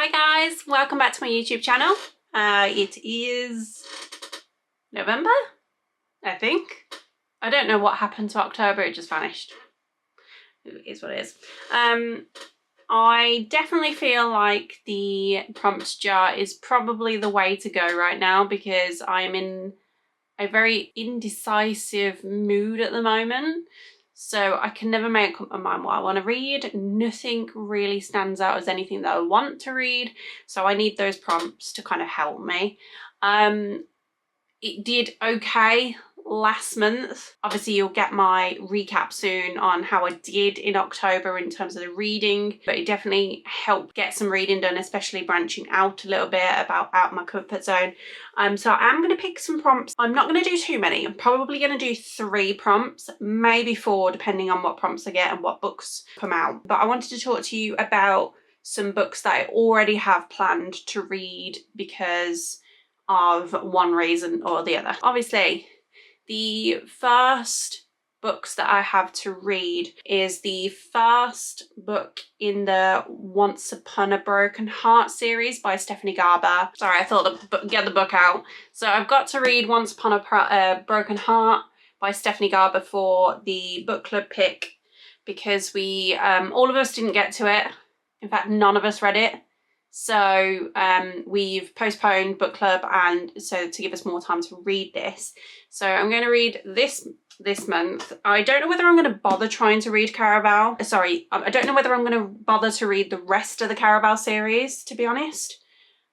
Hi guys, welcome back to my YouTube channel. It is November, I think. I don't know what happened to October, it just vanished. It is what it is. I definitely feel like the prompts jar is probably the way to go right now because I'm in a very indecisive mood at the moment. So I can never make up my mind what I want to read. Nothing really stands out as anything that I want to read. So I need those prompts to kind of help me. It did okay last month. Obviously you'll get my recap soon on how I did in October in terms of the reading, but it definitely helped get some reading done, especially branching out a little bit out my comfort zone. So I'm going to pick some prompts. I'm not going to do too many. I'm probably going to do 3 prompts, maybe 4 depending on what prompts I get and what books come out. But I wanted to talk to you about some books that I already have planned to read because of one reason or the other. Obviously, the first books that I have to read is the first book in the Once Upon a Broken Heart series by Stephanie Garber. Sorry, I thought to get the book out. So I've got to read Once Upon a Broken Heart by Stephanie Garber for the book club pick because we, all of us didn't get to it. In fact, none of us read it. So we've postponed book club, and so to give us more time to read this. So I'm going to read this month. I don't know whether I'm going to bother trying to read Caraval. Sorry, I don't know whether I'm going to bother to read the rest of the Caraval series, to be honest,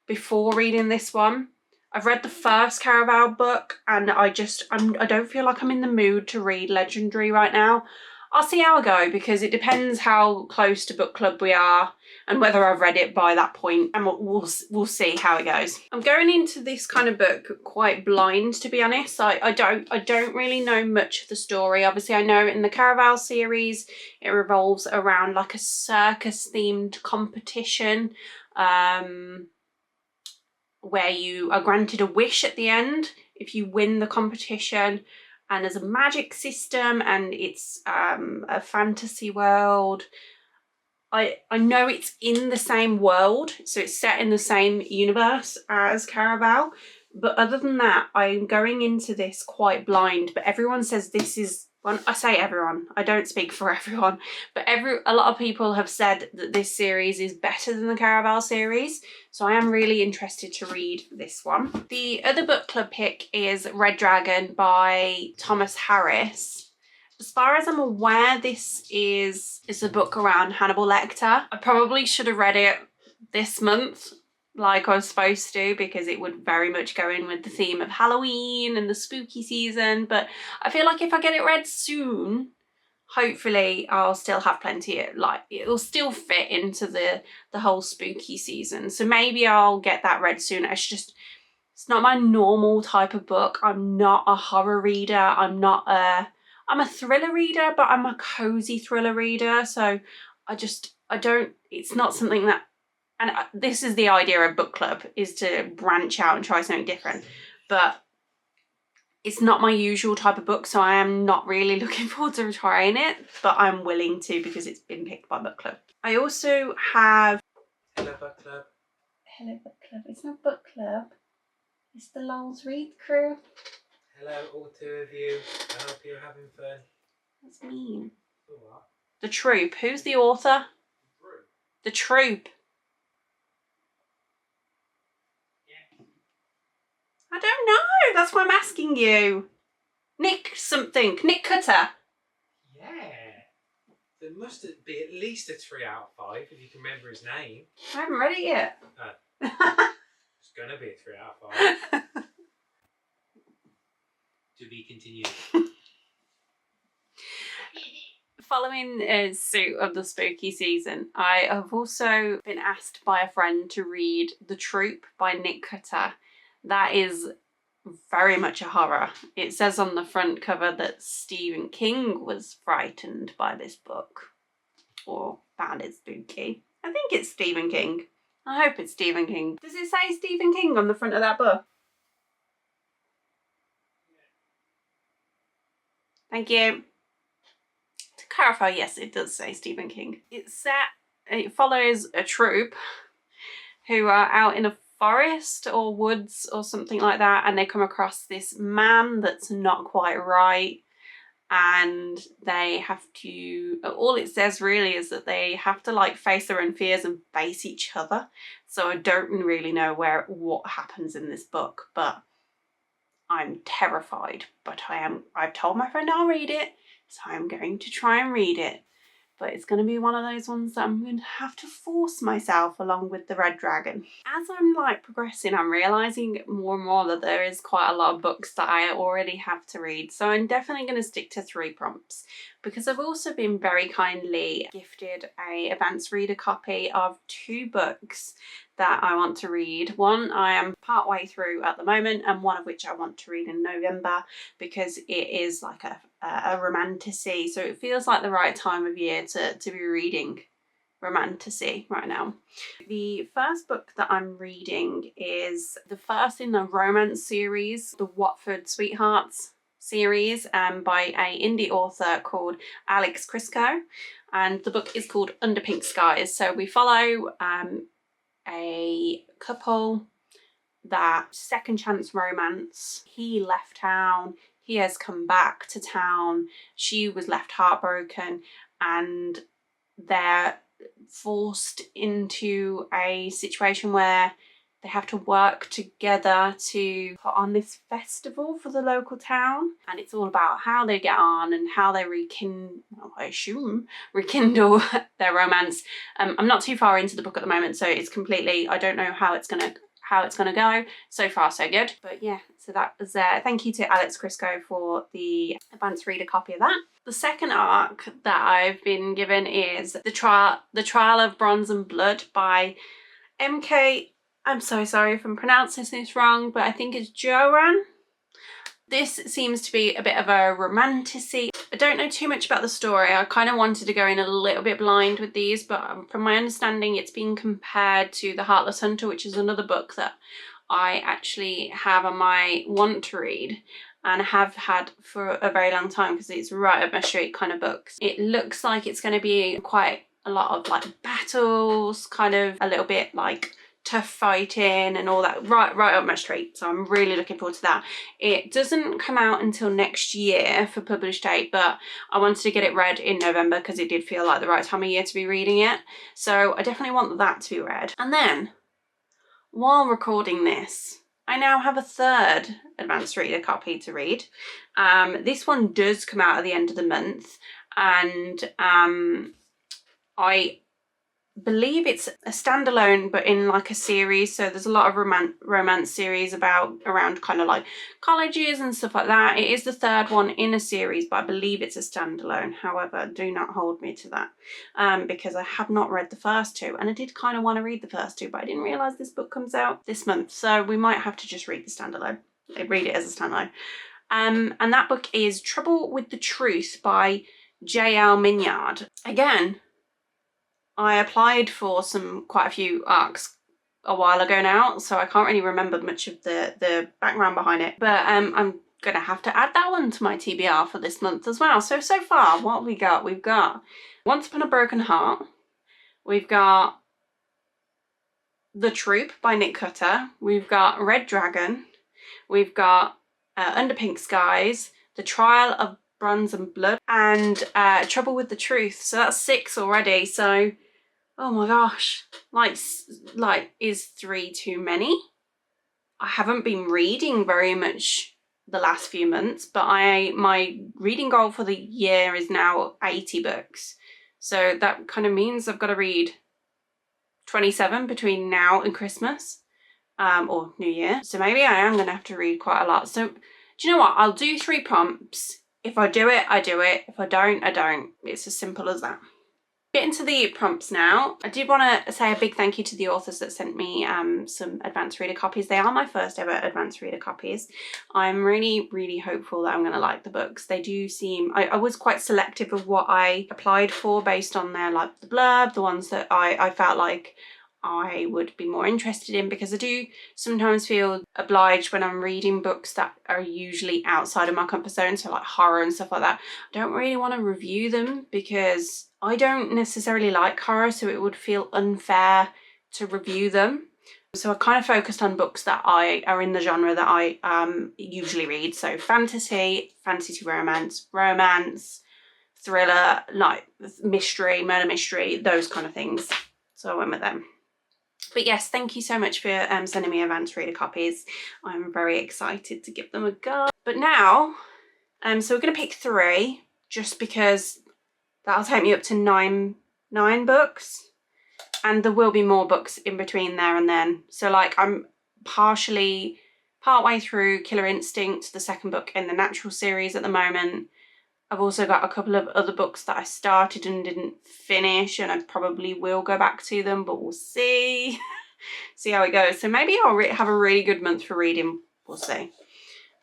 before reading this one. I've read the first Caraval book and I don't feel like I'm in the mood to read Legendary right now. I'll see how I go because it depends how close to book club we are and whether I've read it by that point, and we'll see how it goes. I'm going into this kind of book quite blind, to be honest. I don't really know much of the story. Obviously I know in the Caraval series it revolves around like a circus themed competition where you are granted a wish at the end if you win the competition, and there's a magic system and it's a fantasy world. I know it's in the same world, so it's set in the same universe as Caraval, but other than that I'm going into this quite blind. But everyone says this is, well, I say everyone, I don't speak for everyone, but a lot of people have said that this series is better than the Caraval series, so I am really interested to read this one. The other book club pick is Red Dragon by Thomas Harris. As far as I'm aware, this is a book around Hannibal Lecter. I probably should have read it this month like I was supposed to because it would very much go in with the theme of Halloween and the spooky season, but I feel like if I get it read soon, hopefully I'll still have plenty of, like, it'll still fit into the whole spooky season. So maybe I'll get that read soon. It's not my normal type of book. I'm not a horror reader. I'm a thriller reader, but I'm a cozy thriller reader. So it's not something that, and this is the idea of book club, is to branch out and try something different. But it's not my usual type of book, so I am not really looking forward to trying it, but I'm willing to because it's been picked by book club. I also have... Hello book club. Hello book club. It's not book club. It's the Lulz Read crew. Hello, all 2 of you. I hope you're having fun. That's mean. The what? The Troop. Who's the author? The Troop. Yeah. I don't know. That's why I'm asking you. Nick something. Nick Cutter. Yeah. There must be at least a 3 out of 5 if you can remember his name. I haven't read it yet. It's gonna be a 3 out of 5. To be continued. Following suit of the spooky season, I have also been asked by a friend to read The Troop by Nick Cutter. That is very much a horror. It says on the front cover that Stephen King was frightened by this book, or found it spooky. I think it's Stephen King. I hope it's Stephen King. Does it say Stephen King on the front of that book? Thank you. To clarify, yes, it does say Stephen King. It follows a troop who are out in a forest or woods or something like that, and they come across this man that's not quite right, and they have to, all it says really is that they have to like face their own fears and face each other. So I don't really know what happens in this book, but I'm terrified. But I've told my friend I'll read it, so I'm going to try and read it. But it's going to be one of those ones that I'm going to have to force myself along with the Red Dragon. As I'm like progressing, I'm realising more and more that there is quite a lot of books that I already have to read. So I'm definitely going to stick to 3 prompts, because I've also been very kindly gifted a advanced reader copy of 2 books that I want to read. One I am part way through at the moment, and one of which I want to read in November, because it is like a romantasy, so it feels like the right time of year to be reading romantasy right now. The first book that I'm reading is the first in the romance series, the Watford Sweethearts series, by a indie author called Alex Crisco, and the book is called Under Pink Skies. So we follow a couple that second chance romance. He left town, he has come back to town, she was left heartbroken, and they're forced into a situation where they have to work together to put on this festival for the local town, and it's all about how they get on and how they rekindle their romance. I'm not too far into the book at the moment, so it's completely, I don't know how it's gonna go. So far so good. But yeah, so that was thank you to Alex Crisco for the advanced reader copy of that. The second ARC that I've been given is the trial of Bronze and Blood by MK. I'm so sorry if I'm pronouncing this wrong, but I think it's Joran. This seems to be a bit of a romantasy. I don't know too much about the story. I kind of wanted to go in a little bit blind with these, but from my understanding it's being compared to The Heartless Hunter, which is another book that I actually have on my want to read and have had for a very long time, because it's right up my street kind of books. It looks like it's going to be quite a lot of like battles, kind of a little bit like tough fighting and all that, right up my street. So I'm really looking forward to that. It doesn't come out until next year for published date, but I wanted to get it read in November because it did feel like the right time of year to be reading it. So I definitely want that to be read. And then while recording this, I now have a third advanced reader copy to read. This one does come out at the end of the month, and I believe it's a standalone but in like a series. So there's a lot of romance series around kind of like colleges and stuff like that. It is the third one in a series, but I believe it's a standalone. However, do not hold me to that, because I have not read the first 2, and I did kind of want to read the first 2, but I didn't realise this book comes out this month, so we might have to just read the standalone. Read it as a standalone. And that book is Trouble with the Truth by J.L. Minyard. Again, I applied for quite a few ARCs a while ago now, so I can't really remember much of the background behind it, but I'm gonna have to add that one to my TBR for this month as well. So far, what have we got? We've got Once Upon a Broken Heart, we've got The Troop by Nick Cutter, we've got Red Dragon, we've got Under Pink Skies, The Trial of Bronze and Blood, and Trouble with the Truth. So that's 6 already. So oh my gosh, like is 3 too many? I haven't been reading very much the last few months, but my reading goal for the year is now 80 books. So that kind of means I've got to read 27 between now and Christmas, or New Year. So maybe I am going to have to read quite a lot. So do you know what? I'll do 3 prompts. If I do it, I do it. If I don't, I don't. It's as simple as that. Get into the prompts now. I did want to say a big thank you to the authors that sent me some advanced reader copies. They are my first ever advanced reader copies. I'm really hopeful that I'm going to like the books. They do seem, I was quite selective of what I applied for based on their like the blurb, the ones that I felt like I would be more interested in, because I do sometimes feel obliged when I'm reading books that are usually outside of my comfort zone, so like horror and stuff like that. I don't really want to review them because I don't necessarily like horror, so it would feel unfair to review them. So I kind of focused on books that are in the genre that I usually read. So fantasy romance, thriller, like mystery, murder mystery, those kind of things. So I went with them. But yes, thank you so much for sending me advanced reader copies. I'm very excited to give them a go. But now, so we're going to pick 3 just because that'll take me up to nine books. And there will be more books in between there and then. So like I'm partway through Killer Instinct, the 2nd book in the Natural series at the moment. I've also got a couple of other books that I started and didn't finish, and I probably will go back to them, but we'll see. See how it goes. So maybe I'll have a really good month for reading. We'll see.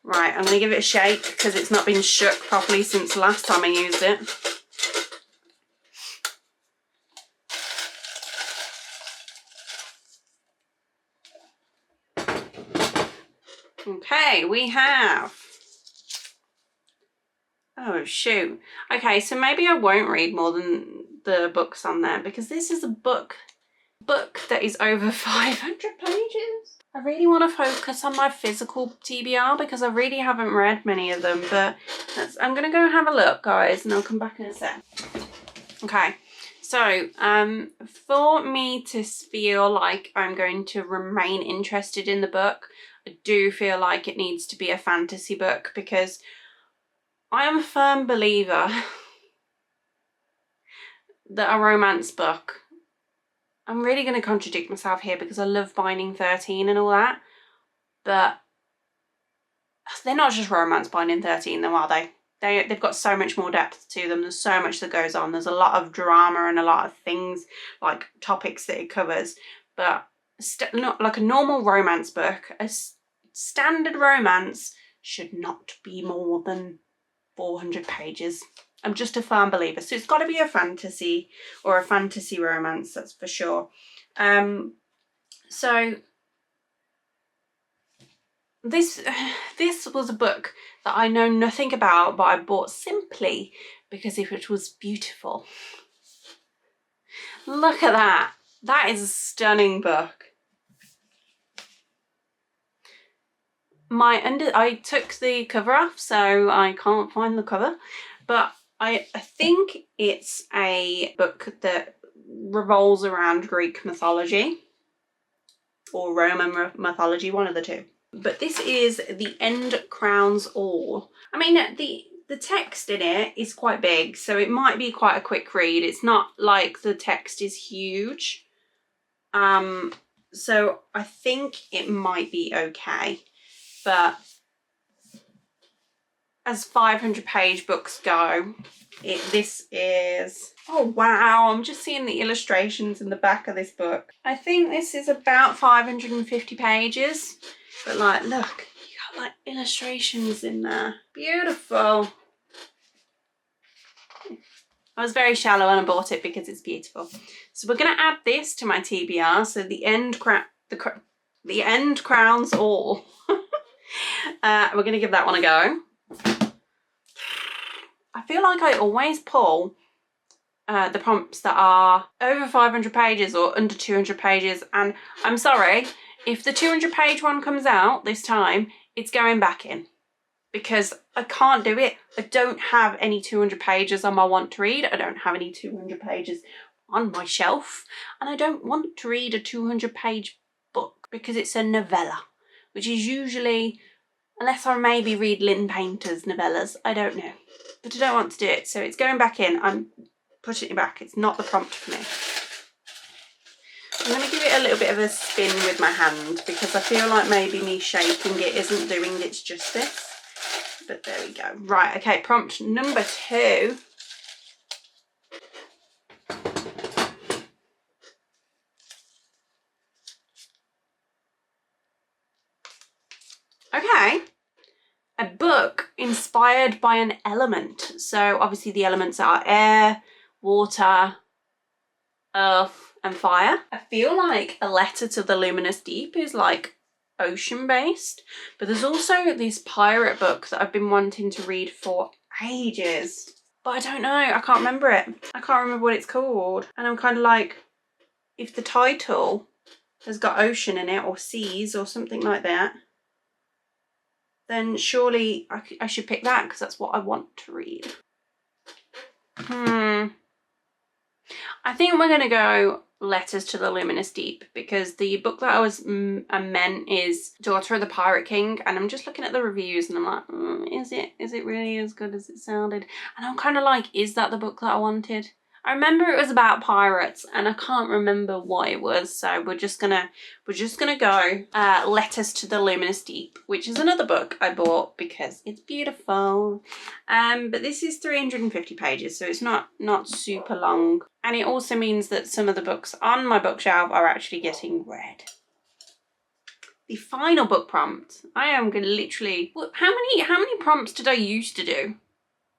Right, I'm going to give it a shake because it's not been shook properly since last time I used it. Okay, we have... Oh, shoot. Okay, so maybe I won't read more than the books on there because this is a book that is over 500 pages. I really want to focus on my physical TBR because I really haven't read many of them, but I'm going to go have a look, guys, and I'll come back in a sec. Okay, so for me to feel like I'm going to remain interested in the book, I do feel like it needs to be a fantasy book because I am a firm believer that a romance book, I'm really going to contradict myself here because I love Binding 13 and all that, but they're not just romance Binding 13 though, are they? They've got so much more depth to them. There's so much that goes on. There's a lot of drama and a lot of things, like topics that it covers, but not like a normal romance book. A standard romance should not be more than 400 pages. I'm just a firm believer. So it's got to be a fantasy or a fantasy romance, that's for sure. So this was a book that I know nothing about, but I bought simply because it was beautiful. Look at that. That is a stunning book. I took the cover off, so I can't find the cover, but I think it's a book that revolves around Greek mythology or Roman mythology, one of the two. But this is The End Crowns All. I mean, the text in it is quite big, so it might be quite a quick read. It's not like the text is huge. So I think it might be okay. But as 500-page books go, this is... Oh, wow. I'm just seeing the illustrations in the back of this book. I think this is about 550 pages. But, like, look. You got, like, illustrations in there. Beautiful. I was very shallow when I bought it because it's beautiful. So we're going to add this to my TBR. So The End Crowns All. We're going to give that one a go. I feel like I always pull the prompts that are over 500 pages or under 200 pages, and I'm sorry, if the 200-page one comes out this time, it's going back in because I can't do it. I don't have any 200 pages on my want to read. I don't have any 200 pages on my shelf, and I don't want to read a 200-page book because it's a novella, which is usually... Unless I maybe read Lynn Painter's novellas, I don't know. But I don't want to do it, so it's going back in. I'm pushing it back. It's not the prompt for me. I'm going to give it a little bit of a spin with my hand because I feel like maybe me shaking it isn't doing its justice. But there we go. Right, okay, prompt number 2. Okay. A book inspired by an element. So obviously the elements are air, water, earth and fire. I feel like A Letter to the Luminous Deep is like ocean based, but there's also this pirate book that I've been wanting to read for ages, but I don't know, I can't remember it. I can't remember what it's called, and I'm kind of like, if the title has got ocean in it or seas or something like that, then surely I should pick that because that's what I want to read. I think we're going to go Letters to the Luminous Deep, because the book that I meant is Daughter of the Pirate King, and I'm just looking at the reviews and I'm like, is it really as good as it sounded? And I'm kind of like, is that the book that I wanted? I remember it was about pirates and I can't remember what it was, so we're just gonna go Letters to the Luminous Deep, which is another book I bought because it's beautiful. But this is 350 pages, so it's not super long, and it also means that some of the books on my bookshelf are actually getting read. The final book prompt. I am gonna literally, how many prompts did I used to do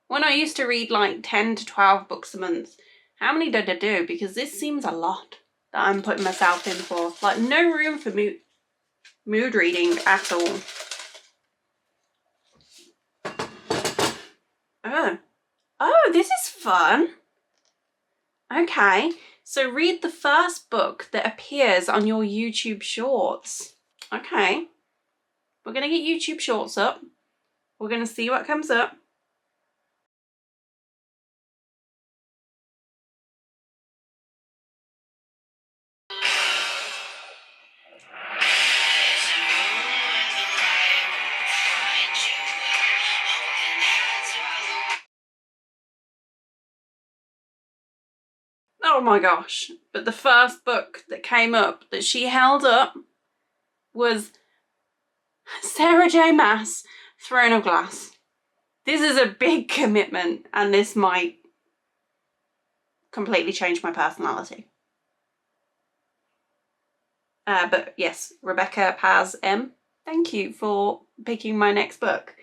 when I used to read like 10 to 12 books a month? How many did I do? Because this seems a lot that I'm putting myself in for. Like, no room for mood reading at all. Oh, this is fun. Okay, so read the first book that appears on your YouTube Shorts. Okay, we're going to get YouTube Shorts up. We're going to see what comes up. Oh my gosh, but the first book that came up that she held up was Sarah J. Maas, Throne of Glass. This is a big commitment, and this might completely change my personality. But yes, Rebecca Paz M, thank you for picking my next book.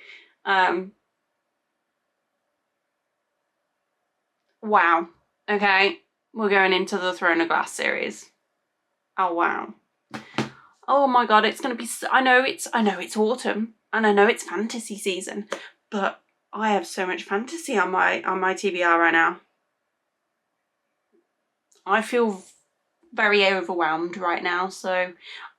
Wow. Okay, we're going into the Throne of Glass series. Oh wow. Oh my god, it's gonna be I know it's autumn and I know it's fantasy season, but I have so much fantasy on my TBR right now. I feel very overwhelmed right now, so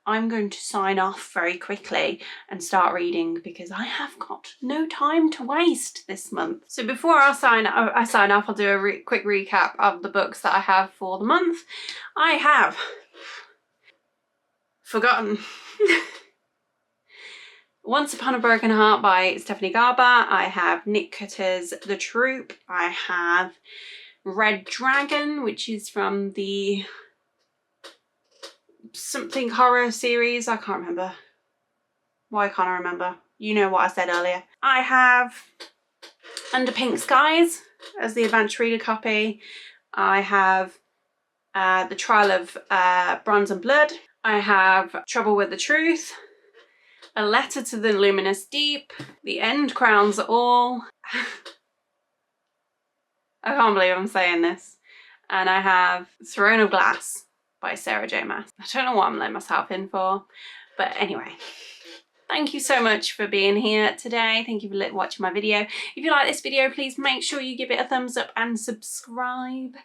I'm going to sign off very quickly and start reading because I have got no time to waste this month. So before I sign off, I'll do a quick recap of the books that I have for the month. I have forgotten Once Upon a Broken Heart by Stephanie Garber. I have Nick Cutter's The Troop. I have Red Dragon, which is from the something horror series. I can't remember. Why can't I remember? You know what I said earlier. I have Under Pink Skies as the advanced reader copy. I have The Trial of Bronze and Blood. I have Trouble with the Truth. A Letter to the Luminous Deep. The End Crowns All. I can't believe I'm saying this. And I have Throne of Glass by Sarah J. Maas. I don't know what I'm letting myself in for, but anyway. Thank you so much for being here today. Thank you for watching my video. If you like this video, please make sure you give it a thumbs up and subscribe.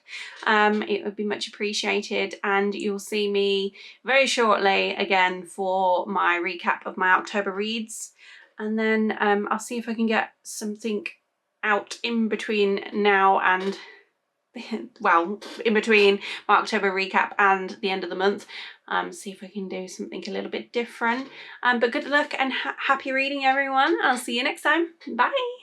It would be much appreciated, and you'll see me very shortly again for my recap of my October reads. And then I'll see if I can get something out in between now and well, in between my October recap and the end of the month. See if I can do something a little bit different. But good luck and happy reading, everyone. I'll see you next time. Bye.